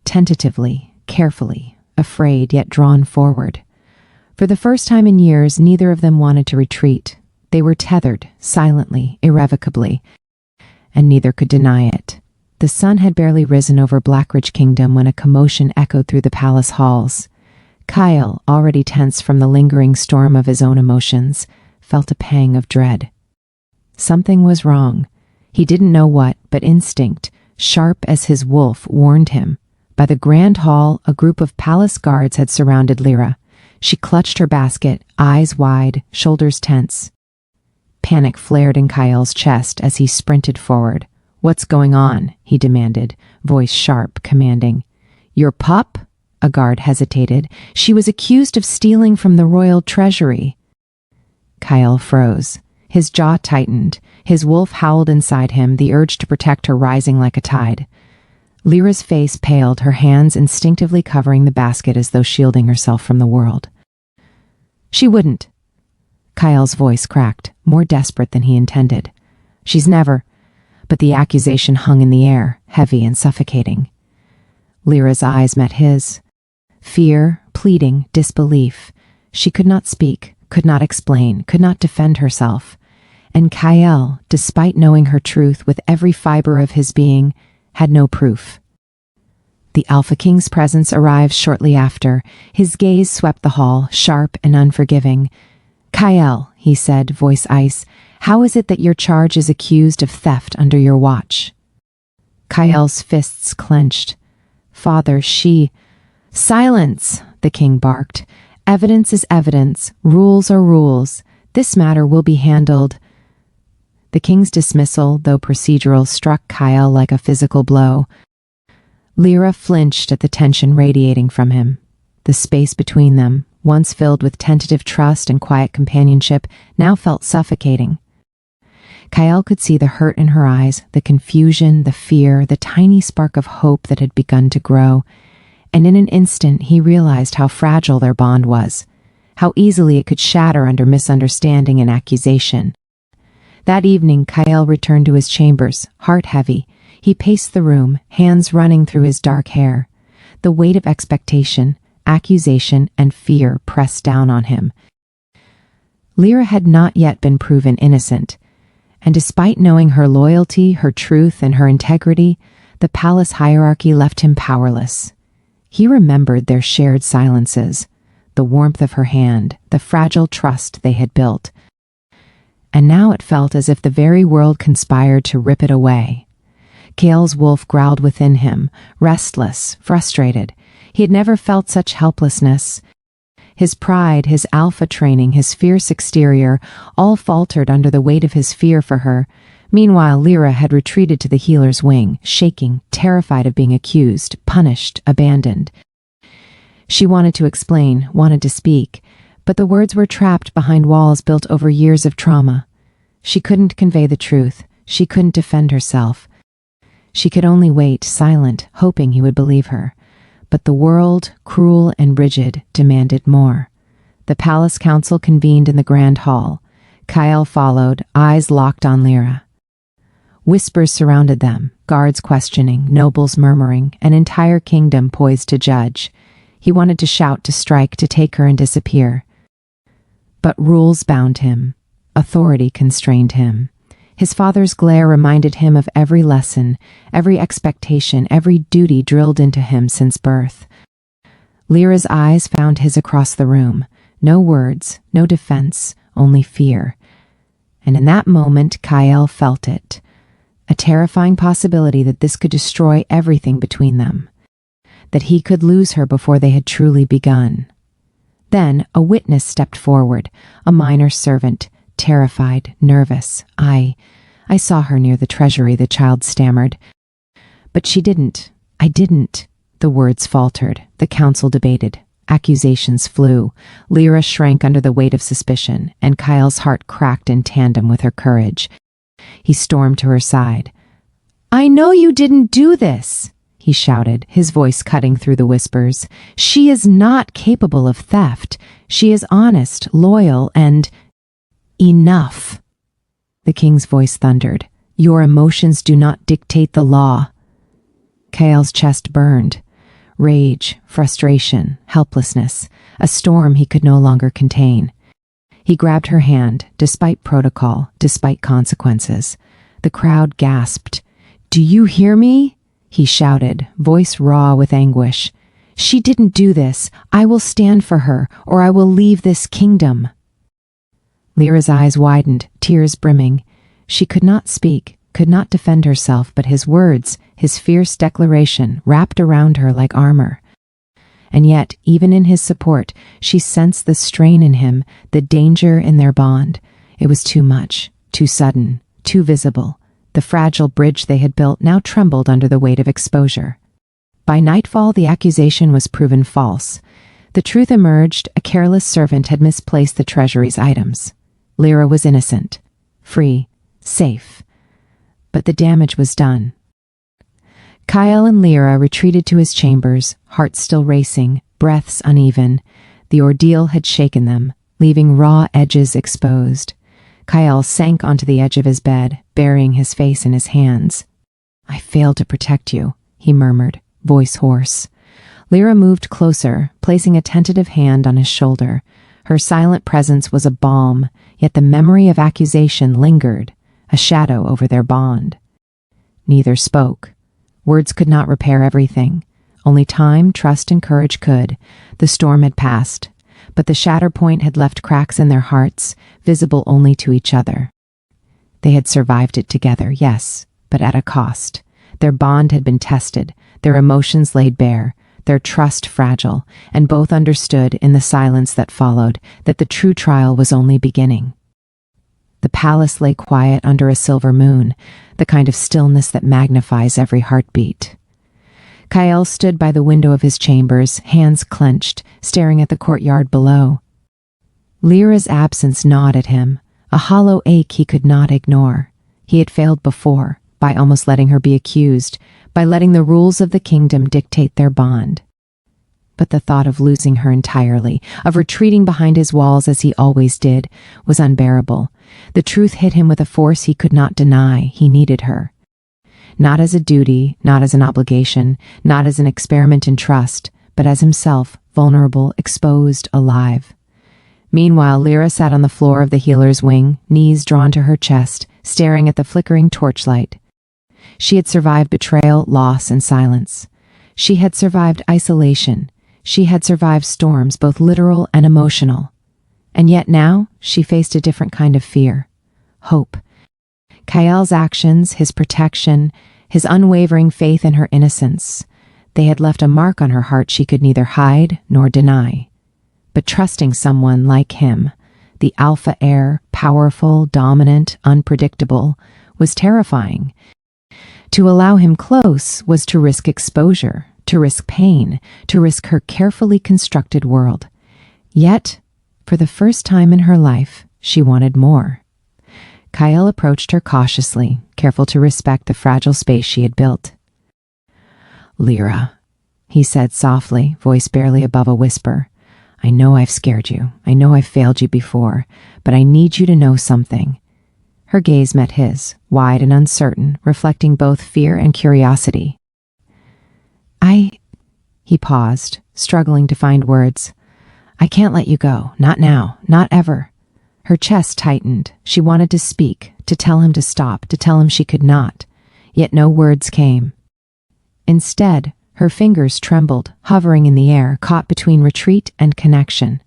[SPEAKER 1] tentatively, carefully, afraid yet drawn forward. For the first time in years, neither of them wanted to retreat. They were tethered, silently, irrevocably, and neither could deny it. The sun had barely risen over Blackridge Kingdom when a commotion echoed through the palace halls. Kyl, already tense from the lingering storm of his own emotions, felt a pang of dread. Something was wrong. He didn't know what, but instinct, sharp as his wolf, warned him. By the grand hall, a group of palace guards had surrounded Lyra. She clutched her basket, eyes wide, shoulders tense. Panic flared in Kyl's chest as he sprinted forward. "What's going on?" he demanded, voice sharp, commanding. "Your pup?" A guard hesitated. "She was accused of stealing from the royal treasury." Kyl froze. His jaw tightened. His wolf howled inside him, the urge to protect her rising like a tide. Lyra's face paled, her hands instinctively covering the basket as though shielding herself from the world. "She wouldn't." Kyl's voice cracked, more desperate than he intended. "She's never." But the accusation hung in the air, heavy and suffocating. Lyra's eyes met his. Fear, pleading, disbelief. She could not speak, could not explain, could not defend herself. And Kyl, despite knowing her truth with every fiber of his being, had no proof. The Alpha King's presence arrived shortly after. His gaze swept the hall, sharp and unforgiving. "Kyl," he said, voice ice, "how is it that your charge is accused of theft under your watch?" Kyl's fists clenched. "Father, she—" "Silence!" the king barked. "Evidence is evidence. Rules are rules. This matter will be handled." The king's dismissal, though procedural, struck Kyl like a physical blow. Lyra flinched at the tension radiating from him. The space between them, once filled with tentative trust and quiet companionship, now felt suffocating. Kyl could see the hurt in her eyes, the confusion, the fear, the tiny spark of hope that had begun to grow, and in an instant he realized how fragile their bond was, how easily it could shatter under misunderstanding and accusation. That evening, Kyl returned to his chambers, heart heavy. He paced the room, hands running through his dark hair. The weight of expectation, accusation, and fear pressed down on him. Lyra had not yet been proven innocent, and despite knowing her loyalty, her truth, and her integrity, the palace hierarchy left him powerless. He remembered their shared silences, the warmth of her hand, the fragile trust they had built. And now it felt as if the very world conspired to rip it away. Kael's wolf growled within him, restless, frustrated. He had never felt such helplessness. His pride, his alpha training, his fierce exterior, all faltered under the weight of his fear for her. Meanwhile, Lyra had retreated to the healer's wing, shaking, terrified of being accused, punished, abandoned. She wanted to explain, wanted to speak, but the words were trapped behind walls built over years of trauma. She couldn't convey the truth. She couldn't defend herself. She could only wait, silent, hoping he would believe her. But the world, cruel and rigid, demanded more. The palace council convened in the grand hall. Kael followed, eyes locked on Lyra. Whispers surrounded them, guards questioning, nobles murmuring, an entire kingdom poised to judge. He wanted to shout, to strike, to take her and disappear. But rules bound him. Authority constrained him. His father's glare reminded him of every lesson, every expectation, every duty drilled into him since birth. Lyra's eyes found his across the room. No words, no defense, only fear. And in that moment, Kael felt it. A terrifying possibility that this could destroy everything between them. That he could lose her before they had truly begun. Then a witness stepped forward, a minor servant, terrified, nervous. I saw her near the treasury, the child stammered. But she didn't. I didn't. The words faltered. The council debated. Accusations flew. Lyra shrank under the weight of suspicion, and Kael's heart cracked in tandem with her courage. He stormed to her side. "I know you didn't do this," he shouted, his voice cutting through the whispers. "She is not capable of theft. She is honest, loyal, and—" "Enough," the king's voice thundered. "Your emotions do not dictate the law." Kael's chest burned. Rage, frustration, helplessness, a storm he could no longer contain. He grabbed her hand, despite protocol, despite consequences. The crowd gasped. "Do you hear me?" he shouted, voice raw with anguish. "She didn't do this. I will stand for her, or I will leave this kingdom." Lyra's eyes widened, tears brimming. She could not speak, could not defend herself, but his words, his fierce declaration, wrapped around her like armor. And yet, even in his support, she sensed the strain in him, the danger in their bond. It was too much, too sudden, too visible. The fragile bridge they had built now trembled under the weight of exposure. By nightfall, the accusation was proven false. The truth emerged: a careless servant had misplaced the treasury's items. Lyra was innocent, free, safe. But the damage was done. Kael and Lyra retreated to his chambers, hearts still racing, breaths uneven. The ordeal had shaken them, leaving raw edges exposed. Kael sank onto the edge of his bed, burying his face in his hands. "I failed to protect you," he murmured, voice hoarse. Lyra moved closer, placing a tentative hand on his shoulder. Her silent presence was a balm, yet the memory of accusation lingered, a shadow over their bond. Neither spoke. Words could not repair everything. Only time, trust, and courage could. The storm had passed, but the shatter point had left cracks in their hearts, visible only to each other. They had survived it together, yes, but at a cost. Their bond had been tested, their emotions laid bare, their trust fragile, and both understood in the silence that followed that the true trial was only beginning. The palace lay quiet under a silver moon, the kind of stillness that magnifies every heartbeat. Kael stood by the window of his chambers, hands clenched, staring at the courtyard below. Lyra's absence gnawed at him, a hollow ache he could not ignore. He had failed before, by almost letting her be accused, by letting the rules of the kingdom dictate their bond. But the thought of losing her entirely, of retreating behind his walls as he always did, was unbearable. The truth hit him with a force he could not deny. He needed her. Not as a duty, not as an obligation, not as an experiment in trust, but as himself, vulnerable, exposed, alive. Meanwhile, Lyra sat on the floor of the healer's wing, knees drawn to her chest, staring at the flickering torchlight. She had survived betrayal, loss, and silence. She had survived isolation. She had survived storms, both literal and emotional. And yet now, she faced a different kind of fear. Hope. Kael's actions, his protection, his unwavering faith in her innocence. They had left a mark on her heart she could neither hide nor deny. But trusting someone like him, the alpha heir, powerful, dominant, unpredictable, was terrifying. To allow him close was to risk exposure, to risk pain, to risk her carefully constructed world. Yet, for the first time in her life, she wanted more. Kyle approached her cautiously, careful to respect the fragile space she had built. "Lyra," he said softly, voice barely above a whisper, "I know I've scared you. I know I've failed you before, but I need you to know something." Her gaze met his, wide and uncertain, reflecting both fear and curiosity. He paused, struggling to find words. "I can't let you go. Not now. Not ever." Her chest tightened. She wanted to speak, to tell him to stop, to tell him she could not. Yet no words came. Instead, her fingers trembled, hovering in the air, caught between retreat and connection.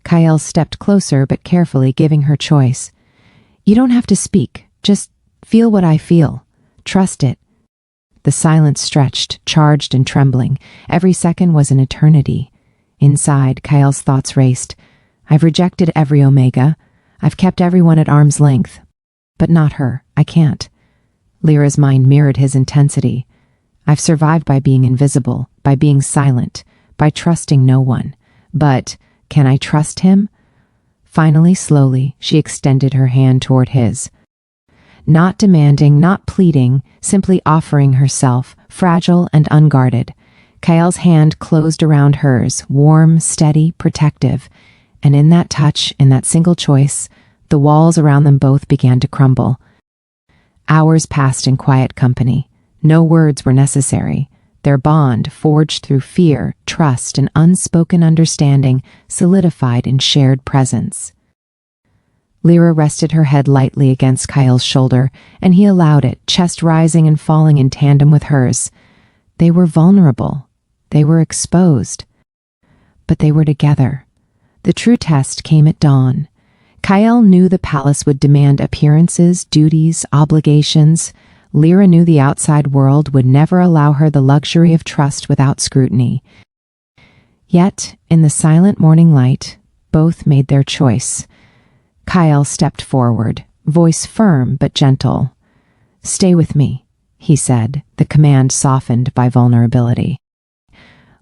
[SPEAKER 1] Kyle stepped closer, but carefully, giving her choice. "You don't have to speak. Just feel what I feel. Trust it." The silence stretched, charged and trembling. Every second was an eternity. Inside, Kyle's thoughts raced. "I've rejected every Omega. I've kept everyone at arm's length. But not her. I can't." Lyra's mind mirrored his intensity. "I've survived by being invisible, by being silent, by trusting no one. But can I trust him?" Finally, slowly, she extended her hand toward his. Not demanding, not pleading, simply offering herself, fragile and unguarded. Kyle's hand closed around hers, warm, steady, protective. And in that touch, in that single choice, the walls around them both began to crumble. Hours passed in quiet company. No words were necessary. Their bond, forged through fear, trust, and unspoken understanding, solidified in shared presence. Lyra rested her head lightly against Kyle's shoulder, and he allowed it, chest rising and falling in tandem with hers. They were vulnerable. They were exposed. But they were together. The true test came at dawn. Kyle knew the palace would demand appearances, duties, obligations. Lyra knew the outside world would never allow her the luxury of trust without scrutiny. Yet, in the silent morning light, both made their choice. Kyle stepped forward, voice firm but gentle. "Stay with me," he said, the command softened by vulnerability.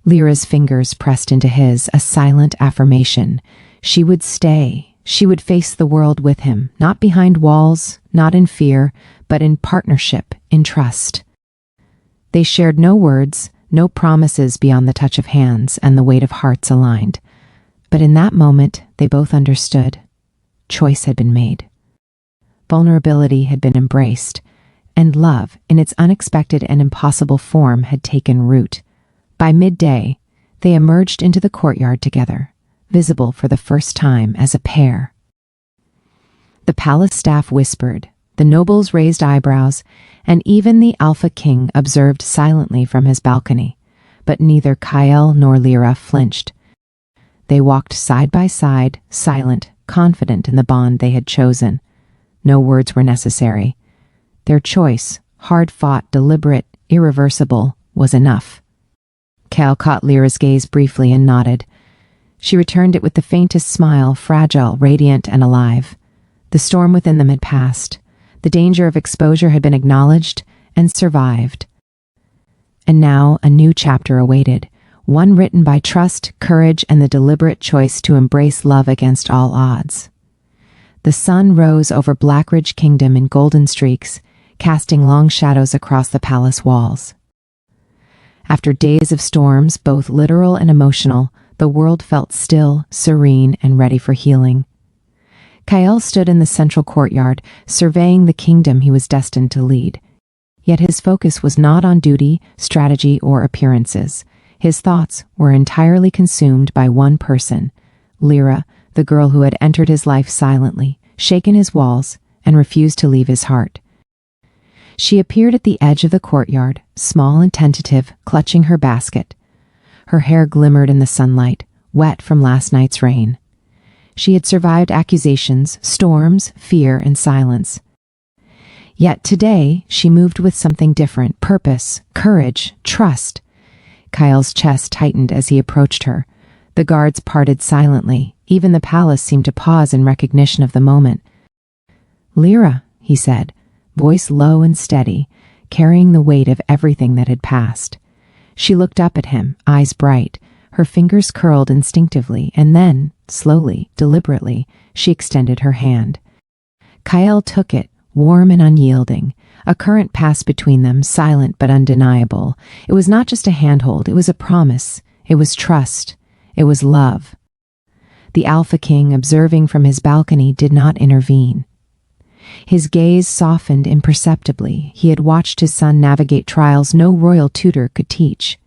[SPEAKER 1] Lyra's fingers pressed into his, a silent affirmation. She would stay. She would face the world with him, not behind walls, not in fear, but in partnership, in trust. They shared no words, no promises beyond the touch of hands and the weight of hearts aligned. But in that moment, they both understood. Choice had been made. Vulnerability had been embraced, and love, in its unexpected and impossible form, had taken root. By midday, they emerged into the courtyard together, visible for the first time as a pair. The palace staff whispered, the nobles raised eyebrows, and even the Alpha King observed silently from his balcony, but neither Kyle nor Lyra flinched. They walked side by side, silent, confident in the bond they had chosen. No words were necessary. Their choice, hard-fought, deliberate, irreversible, was enough. Kyle caught Lyra's gaze briefly and nodded. She returned it with the faintest smile, fragile, radiant, and alive. The storm within them had passed. The danger of exposure had been acknowledged and survived. And now a new chapter awaited, one written by trust, courage, and the deliberate choice to embrace love against all odds. The sun rose over Blackridge Kingdom in golden streaks, casting long shadows across the palace walls. After days of storms, both literal and emotional, the world felt still, serene, and ready for healing. Kyle stood in the central courtyard, surveying the kingdom he was destined to lead. Yet his focus was not on duty, strategy, or appearances. His thoughts were entirely consumed by one person, Lyra, the girl who had entered his life silently, shaken his walls, and refused to leave his heart. She appeared at the edge of the courtyard, small and tentative, clutching her basket. Her hair glimmered in the sunlight, wet from last night's rain. She had survived accusations, storms, fear, and silence. Yet today, she moved with something different: purpose, courage, trust. Kyle's chest tightened as he approached her. The guards parted silently. Even the palace seemed to pause in recognition of the moment. "Lyra," he said, voice low and steady, carrying the weight of everything that had passed. She looked up at him, eyes bright, her fingers curled instinctively, and then, slowly, deliberately, she extended her hand. Kyle took it, warm and unyielding. A current passed between them, silent but undeniable. It was not just a handhold, it was a promise. It was trust. It was love. The Alpha King, observing from his balcony, did not intervene. His gaze softened imperceptibly. He had watched his son navigate trials no royal tutor could teach.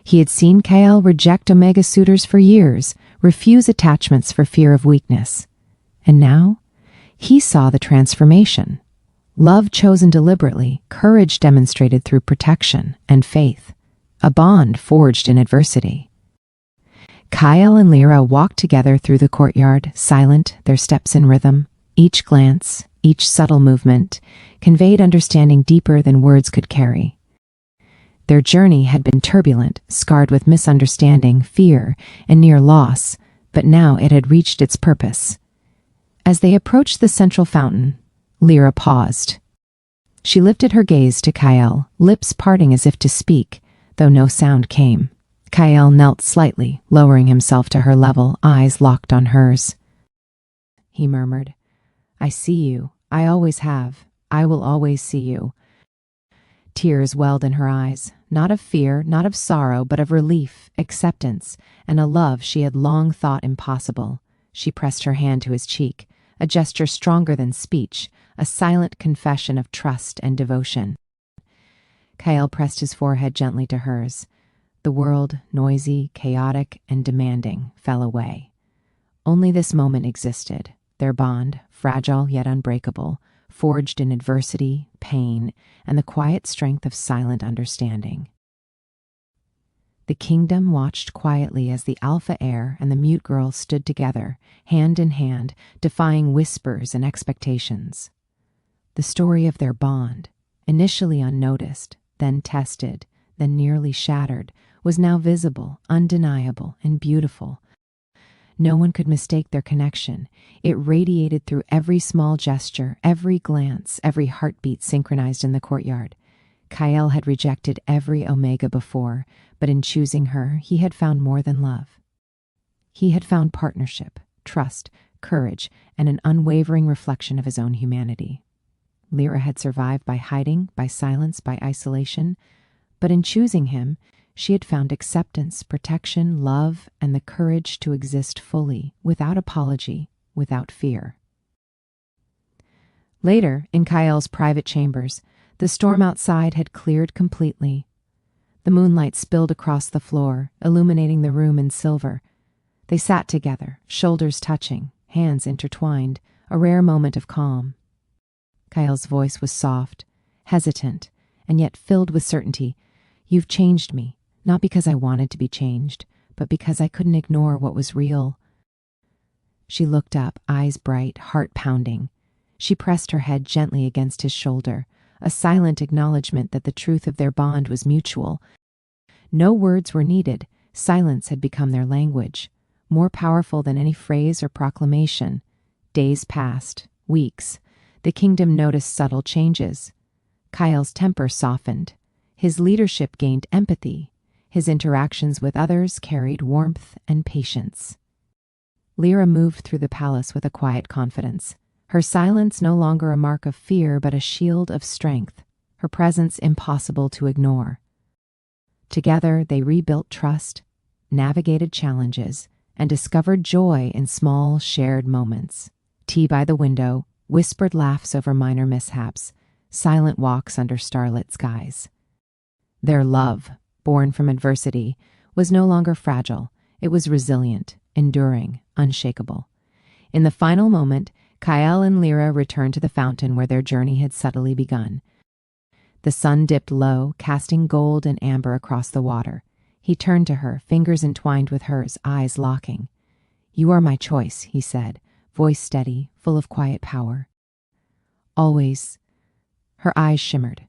[SPEAKER 1] He had seen Kyle reject Omega suitors for years, refuse attachments for fear of weakness. And now, he saw the transformation. Love chosen deliberately, courage demonstrated through protection, and faith. A bond forged in adversity. Kyle and Lyra walked together through the courtyard, silent, their steps in rhythm. Each glance, each subtle movement, conveyed understanding deeper than words could carry. Their journey had been turbulent, scarred with misunderstanding, fear, and near loss, but now it had reached its purpose. As they approached the central fountain, Lyra paused. She lifted her gaze to Kyle, lips parting as if to speak, though no sound came. Kyle knelt slightly, lowering himself to her level, eyes locked on hers. He murmured, "I see you. I always have. I will always see you." Tears welled in her eyes, not of fear, not of sorrow, but of relief, acceptance, and a love she had long thought impossible. She pressed her hand to his cheek, a gesture stronger than speech, a silent confession of trust and devotion. Kyle pressed his forehead gently to hers. The world, noisy, chaotic, and demanding, fell away. Only this moment existed, their bond, fragile yet unbreakable, forged in adversity, pain, and the quiet strength of silent understanding. The kingdom watched quietly as the alpha heir and the mute girl stood together, hand in hand, defying whispers and expectations. The story of their bond, initially unnoticed, then tested, then nearly shattered, was now visible, undeniable, and beautiful. No one could mistake their connection. It radiated through every small gesture, every glance, every heartbeat synchronized in the courtyard. Kyle had rejected every Omega before, but in choosing her, he had found more than love. He had found partnership, trust, courage, and an unwavering reflection of his own humanity. Lyra had survived by hiding, by silence, by isolation, but in choosing him, she had found acceptance, protection, love, and the courage to exist fully, without apology, without fear. Later, in Kyle's private chambers, the storm outside had cleared completely. The moonlight spilled across the floor, illuminating the room in silver. They sat together, shoulders touching, hands intertwined, a rare moment of calm. Kyle's voice was soft, hesitant, and yet filled with certainty. "You've changed me. Not because I wanted to be changed, but because I couldn't ignore what was real." She looked up, eyes bright, heart pounding. She pressed her head gently against his shoulder, a silent acknowledgement that the truth of their bond was mutual. No words were needed. Silence had become their language, more powerful than any phrase or proclamation. Days passed, weeks. The kingdom noticed subtle changes. Kyle's temper softened. His leadership gained empathy. His interactions with others carried warmth and patience. Lyra moved through the palace with a quiet confidence. Her silence no longer a mark of fear, but a shield of strength. Her presence impossible to ignore. Together, they rebuilt trust, navigated challenges, and discovered joy in small, shared moments. Tea by the window, whispered laughs over minor mishaps, silent walks under starlit skies. Their love, born from adversity, was no longer fragile. It was resilient, enduring, unshakable. In the final moment, Kyle and Lyra returned to the fountain where their journey had subtly begun. The sun dipped low, casting gold and amber across the water. He turned to her, fingers entwined with hers, eyes locking. "You are my choice," he said, voice steady, full of quiet power. "Always, Her eyes shimmered.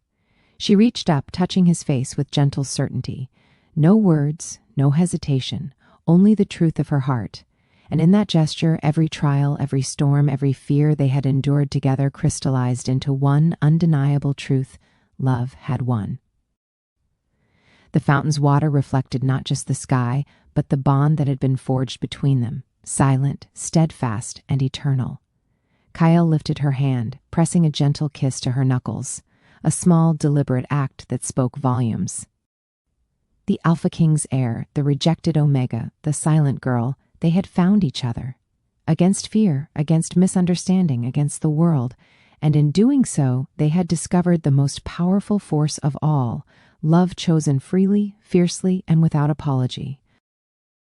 [SPEAKER 1] She reached up, touching his face with gentle certainty. No words, no hesitation, only the truth of her heart. And in that gesture, every trial, every storm, every fear they had endured together crystallized into one undeniable truth: love had won. The fountain's water reflected not just the sky, but the bond that had been forged between them, silent, steadfast, and eternal. Kyle lifted her hand, pressing a gentle kiss to her knuckles, a small, deliberate act that spoke volumes. The Alpha King's heir, the rejected Omega, the silent girl, they had found each other. Against fear, against misunderstanding, against the world, and in doing so, they had discovered the most powerful force of all: love chosen freely, fiercely, and without apology.